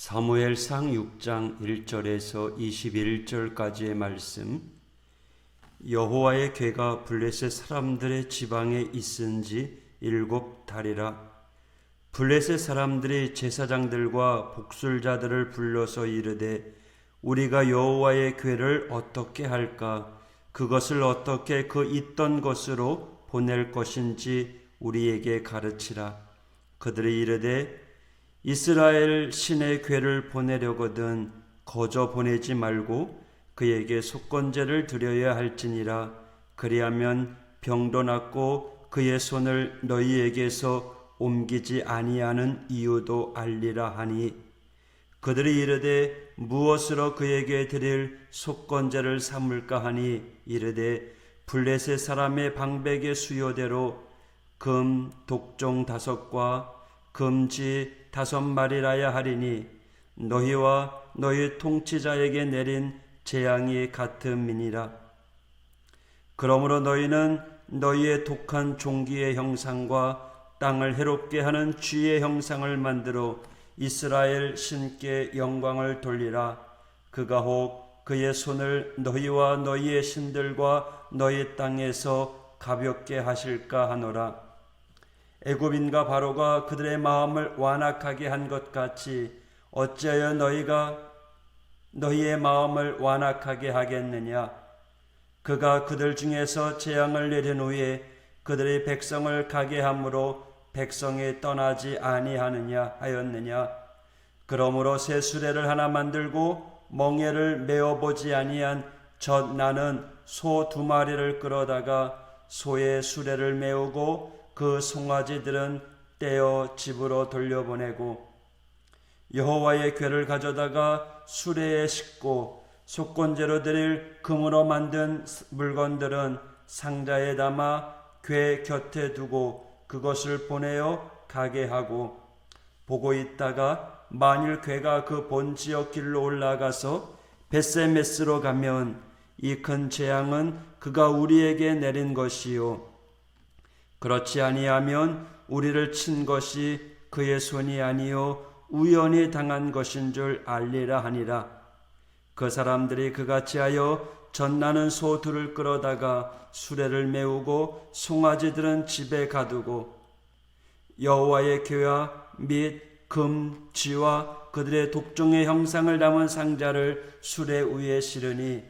사무엘상 6장 1절에서 21절까지의 말씀. 여호와의 궤가 블레셋 사람들의 지방에 있은지 7달이라. 블레셋 사람들이 제사장들과 복술자들을 불러서 이르되 우리가 여호와의 궤를 어떻게 할까? 그것을 어떻게 그 있던 곳으로 보낼 것인지 우리에게 가르치라. 그들이 이르되 이스라엘 신의 궤를 보내려거든 거저 보내지 말고 그에게 속건제를 드려야 할지니라. 그리하면 병도 낫고 그의 손을 너희에게서 옮기지 아니하는 이유도 알리라 하니, 그들이 이르되 무엇으로 그에게 드릴 속건제를 삼을까 하니 이르되 블레셋 사람의 방백의 수요대로 금 독종 5과 금쥐 5마리라야 하리니 너희와 너희 통치자에게 내린 재앙이 같음이니라. 그러므로 너희는 너희의 독한 종기의 형상과 땅을 해롭게 하는 쥐의 형상을 만들어 이스라엘 신께 영광을 돌리라. 그가 혹 그의 손을 너희와 너희의 신들과 너희 땅에서 가볍게 하실까 하노라. 애굽인과 바로가 그들의 마음을 완악하게 한 것 같이 어찌하여 너희가 너희의 마음을 완악하게 하겠느냐? 그가 그들 중에서 재앙을 내린 후에 그들의 백성을 가게 함으로 백성이 떠나지 아니하느냐 하였느냐? 그러므로 새 수레를 하나 만들고 멍에를 메어보지 아니한 나는 소 2마리를 끌어다가 소의 수레를 메우고 그 송아지들은 떼어 집으로 돌려보내고 여호와의 궤를 가져다가 수레에 싣고 속건제로 드릴 금으로 만든 물건들은 상자에 담아 궤 곁에 두고 그것을 보내어 가게 하고, 보고 있다가 만일 궤가 그 본 지역 길로 올라가서 벳세메스로 가면 이 큰 재앙은 그가 우리에게 내린 것이요 그렇지 아니하면 우리를 친 것이 그의 손이 아니요 우연히 당한 것인 줄 알리라 하니라. 그 사람들이 그같이 하여 젖나는 소 2를 끌어다가 수레를 메우고 송아지들은 집에 가두고 여호와의 궤와 및 금, 쥐와 그들의 독종의 형상을 담은 상자를 수레 위에 실으니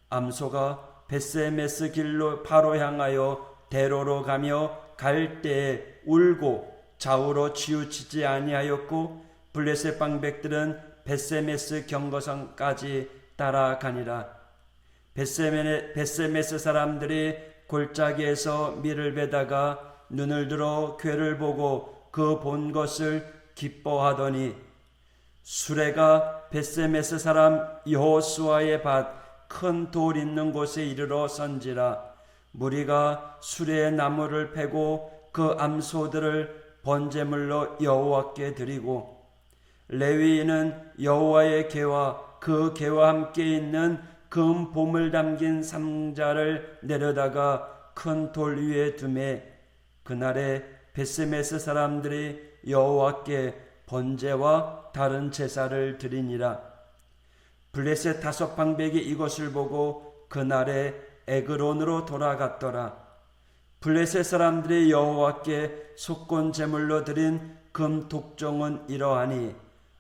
암소가 벳세메스 길로 바로 향하여 대로로 가며 갈 때에 울고 좌우로 치우치지 아니하였고 블레셋 방백들은 벳세메스 경거선까지 따라가니라. 벳세메스 사람들이 골짜기에서 밀을 베다가 눈을 들어 궤를 보고 그 본 것을 기뻐하더니 수레가 벳세메스 사람 여호수아의 밭 큰 돌 있는 곳에 이르러 선지라. 무리가 수레의 나무를 패고 그 암소들을 번제물로 여호와께 드리고 레위인은 여호와의 궤와 그 궤와 함께 있는 금 봄을 담긴 상자를 내려다가 큰 돌 위에 두매 그날에 벳세메스 사람들이 여호와께 번제와 다른 제사를 드리니라. 블레셋 5방백이 이것을 보고 그날에 에그론으로 돌아갔더라. 블레셋 사람들이 여호와께 속건 제물로 드린 금 독종은 이러하니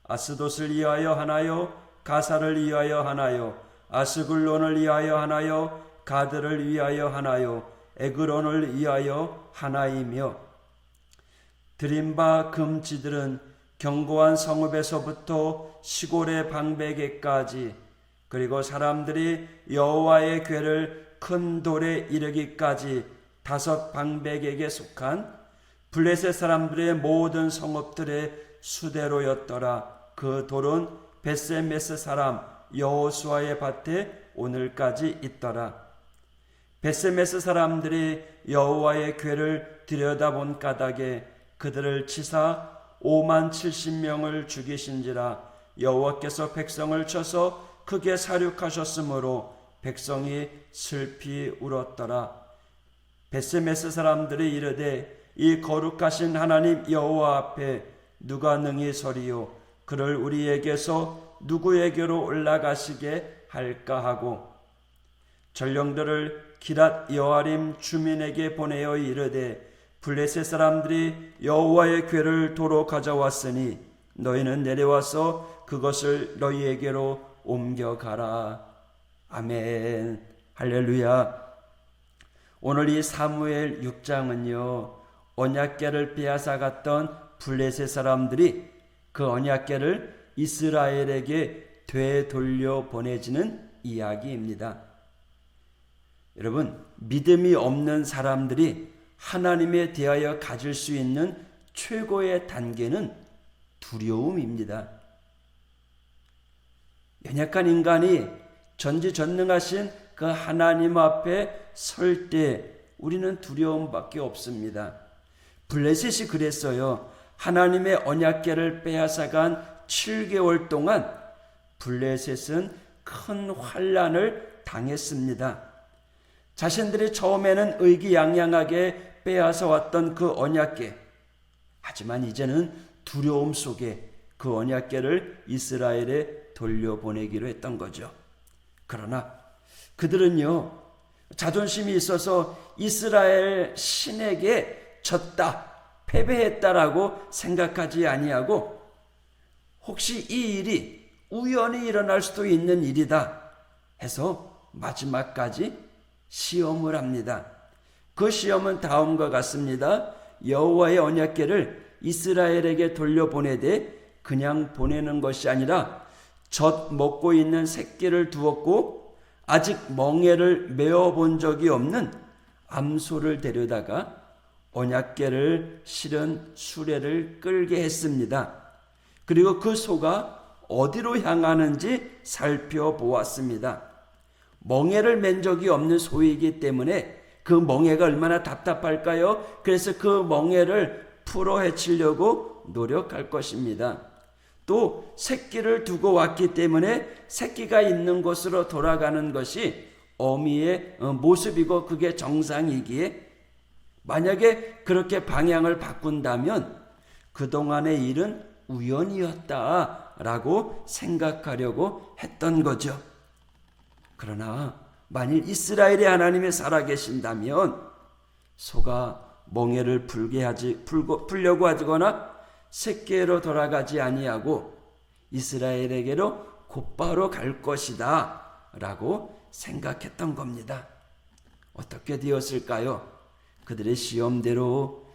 아스돗을 위하여 하나요, 가사를 위하여 하나요, 아스글론을 위하여 하나요, 가드를 위하여 하나요, 에그론을 위하여 하나이며, 드린 바 금지들은 견고한 성읍에서부터 시골의 방백에까지, 그리고 사람들이 여호와의 궤를 큰 돌에 이르기까지 5방백에게 속한 블레셋 사람들의 모든 성읍들의 수대로였더라. 그 돌은 벳세메스 사람 여호수아의 밭에 오늘까지 있더라. 벳세메스 사람들이 여호와의 궤를 들여다본 까닭에 그들을 치사 570명을 죽이신지라. 여호와께서 백성을 쳐서 크게 사륙하셨으므로 백성이 슬피 울었더라. 벳세메스 사람들이 이르되 이 거룩하신 하나님 여호와 앞에 누가 능히 서리요? 그를 우리에게서 누구에게로 올라가시게 할까 하고 전령들을 기랏 여아림 주민에게 보내어 이르되 블레셋 사람들이 여호와의 궤를 도로 가져왔으니 너희는 내려와서 그것을 너희에게로 옮겨가라. 아멘. 할렐루야. 오늘 이 사무엘 6장은요, 언약궤를 빼앗아갔던 블레셋 사람들이 그 언약궤를 이스라엘에게 되돌려 보내지는 이야기입니다. 여러분, 믿음이 없는 사람들이 하나님에 대하여 가질 수 있는 최고의 단계는 두려움입니다. 연약한 인간이 전지전능하신 그 하나님 앞에 설 때 우리는 두려움밖에 없습니다. 블레셋이 그랬어요. 하나님의 언약궤를 빼앗아간 7개월 동안 블레셋은 큰 환난을 당했습니다. 자신들이 처음에는 의기양양하게 빼앗아 왔던 그 언약궤, 하지만 이제는 두려움 속에 그 언약궤를 이스라엘에 돌려보내기로 했던 거죠. 그러나 그들은요, 자존심이 있어서 이스라엘 신에게 졌다, 패배했다라고 생각하지 아니하고 혹시 이 일이 우연히 일어날 수도 있는 일이다 해서 마지막까지 시험을 합니다. 그 시험은 다음과 같습니다. 여호와의 언약궤를 이스라엘에게 돌려보내되 그냥 보내는 것이 아니라 젖 먹고 있는 새끼를 두었고 아직 멍에를 메어본 적이 없는 암소를 데려다가 언약궤를 실은 수레를 끌게 했습니다. 그리고 그 소가 어디로 향하는지 살펴보았습니다. 멍에를 맨 적이 없는 소이기 때문에 그 멍에가 얼마나 답답할까요? 그래서 그 멍에를 풀어 헤치려고 노력할 것입니다. 또 새끼를 두고 왔기 때문에 새끼가 있는 곳으로 돌아가는 것이 어미의 모습이고 그게 정상이기에 만약에 그렇게 방향을 바꾼다면 그동안의 일은 우연이었다라고 생각하려고 했던 거죠. 그러나 만일 이스라엘의 하나님이 살아계신다면 소가 멍에를 풀려고 하거나 새끼로 돌아가지 아니하고 이스라엘에게로 곧바로 갈 것이다 라고 생각했던 겁니다. 어떻게 되었을까요? 그들의 시험대로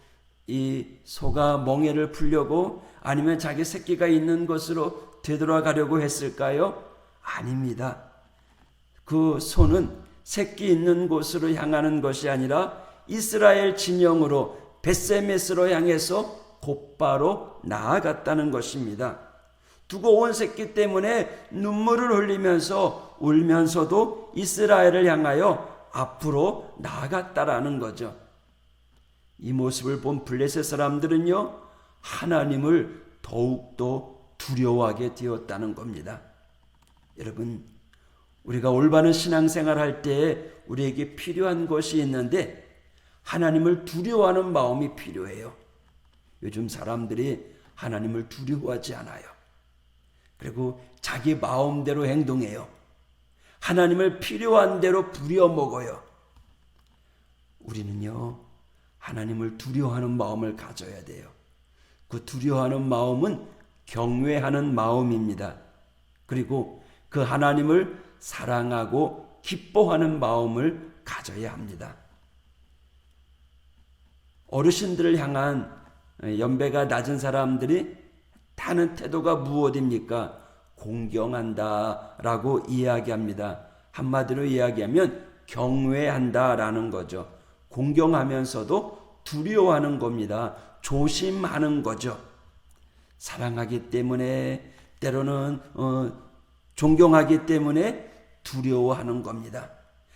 이 소가 멍에를 풀려고 아니면 자기 새끼가 있는 곳으로 되돌아가려고 했을까요? 아닙니다. 그 소는 새끼 있는 곳으로 향하는 것이 아니라 이스라엘 진영으로 벳세메스로 향해서 곧바로 나아갔다는 것입니다. 두고 온 새끼 때문에 눈물을 흘리면서 울면서도 이스라엘을 향하여 앞으로 나아갔다라는 거죠. 이 모습을 본 블레셋 사람들은요, 하나님을 더욱더 두려워하게 되었다는 겁니다. 여러분, 우리가 올바른 신앙생활 할 때 우리에게 필요한 것이 있는데 하나님을 두려워하는 마음이 필요해요. 요즘 사람들이 하나님을 두려워하지 않아요. 그리고 자기 마음대로 행동해요. 하나님을 필요한 대로 부려먹어요. 우리는요, 하나님을 두려워하는 마음을 가져야 돼요. 그 두려워하는 마음은 경외하는 마음입니다. 그리고 그 하나님을 사랑하고 기뻐하는 마음을 가져야 합니다. 어르신들을 향한 연배가 낮은 사람들이 하는 태도가 무엇입니까? 공경한다라고 이야기합니다. 한마디로 이야기하면 경외한다라는 거죠. 공경하면서도 두려워하는 겁니다. 조심하는 거죠. 사랑하기 때문에 때로는 존경하기 때문에 두려워하는 겁니다.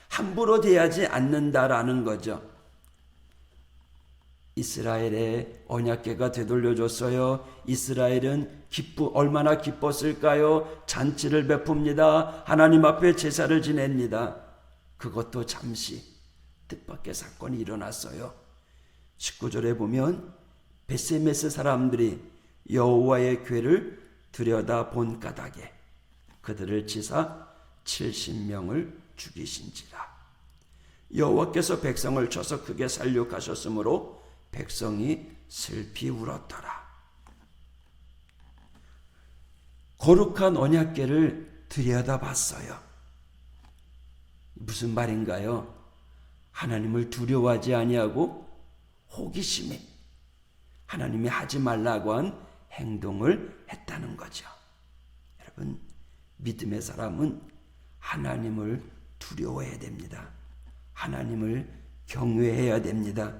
함부로 대하지 않는다라는 거죠. 이스라엘의 언약궤가 되돌려줬어요. 이스라엘은 얼마나 기뻤을까요? 잔치를 베풉니다. 하나님 앞에 제사를 지냅니다. 그것도 잠시 뜻밖의 사건이 일어났어요. 19절에 보면 벳세메스 사람들이 여호와의 궤를 들여다 본 까닭에 그들을 치사 70명을 죽이신지라. 여호와께서 백성을 쳐서 크게 살육하셨으므로 백성이 슬피 울었더라. 거룩한 언약궤를 들여다봤어요. 무슨 말인가요? 하나님을 두려워하지 아니하고 호기심에 하나님이 하지 말라고 한 행동을 했다는 거죠. 여러분, 믿음의 사람은 하나님을 두려워해야 됩니다. 하나님을 경외해야 됩니다.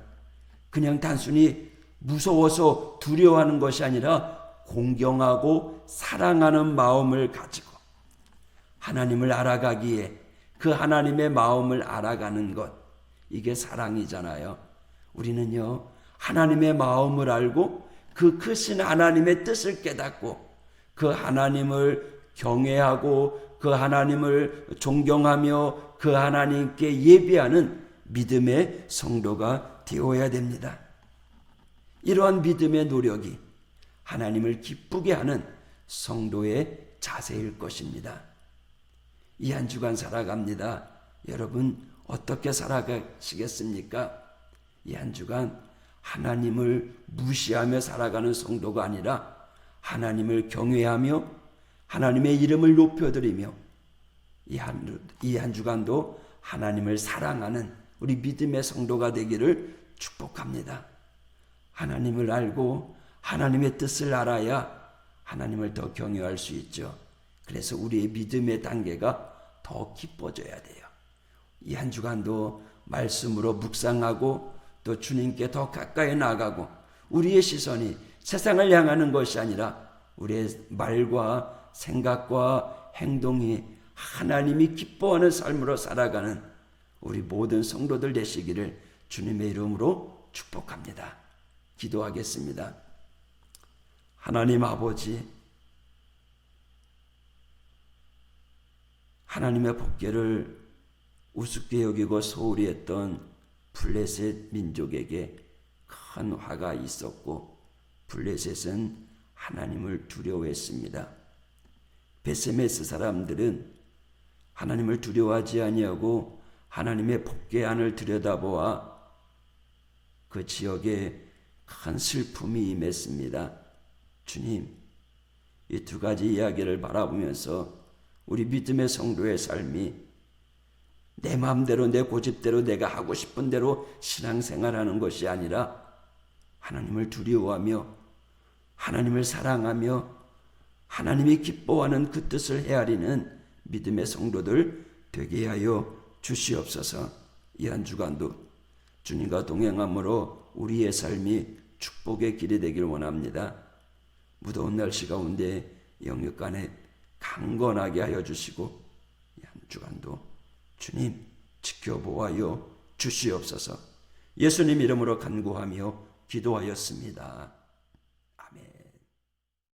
그냥 단순히 무서워서 두려워하는 것이 아니라 공경하고 사랑하는 마음을 가지고 하나님을 알아가기에 그 하나님의 마음을 알아가는 것, 이게 사랑이잖아요. 우리는요, 하나님의 마음을 알고 그 크신 하나님의 뜻을 깨닫고 그 하나님을 경외하고 그 하나님을 존경하며 그 하나님께 예배하는 믿음의 성도가 되어야 됩니다. 이러한 믿음의 노력이 하나님을 기쁘게 하는 성도의 자세일 것입니다. 이 한 주간 살아갑니다. 여러분 어떻게 살아가시겠습니까? 이 한 주간 하나님을 무시하며 살아가는 성도가 아니라 하나님을 경외하며 하나님의 이름을 높여드리며 이 한 주간도 하나님을 사랑하는 우리 믿음의 성도가 되기를 축복합니다. 하나님을 알고 하나님의 뜻을 알아야 하나님을 더 경외할 수 있죠. 그래서 우리의 믿음의 단계가 더 깊어져야 돼요. 이 한 주간도 말씀으로 묵상하고 또 주님께 더 가까이 나아가고 우리의 시선이 세상을 향하는 것이 아니라 우리의 말과 생각과 행동이 하나님이 기뻐하는 삶으로 살아가는 우리 모든 성도들 되시기를 주님의 이름으로 축복합니다. 기도하겠습니다. 하나님 아버지, 하나님의 법궤를 우습게 여기고 소홀히 했던 블레셋 민족에게 큰 화가 있었고 블레셋은 하나님을 두려워했습니다. 베세메스 사람들은 하나님을 두려워하지 아니하고 하나님의 법궤 안을 들여다보아 그 지역에 큰 슬픔이 임했습니다. 주님, 이 두 가지 이야기를 바라보면서 우리 믿음의 성도의 삶이 내 마음대로 내 고집대로 내가 하고 싶은 대로 신앙생활하는 것이 아니라 하나님을 두려워하며 하나님을 사랑하며 하나님이 기뻐하는 그 뜻을 헤아리는 믿음의 성도들 되게 하여 주시옵소서. 이 한 주간도 주님과 동행함으로 우리의 삶이 축복의 길이 되길 원합니다. 무더운 날씨 가운데 영육간에 강건하게 하여 주시고 이 한 주간도 주님 지켜보아요 주시옵소서. 예수님 이름으로 간구하며 기도하였습니다.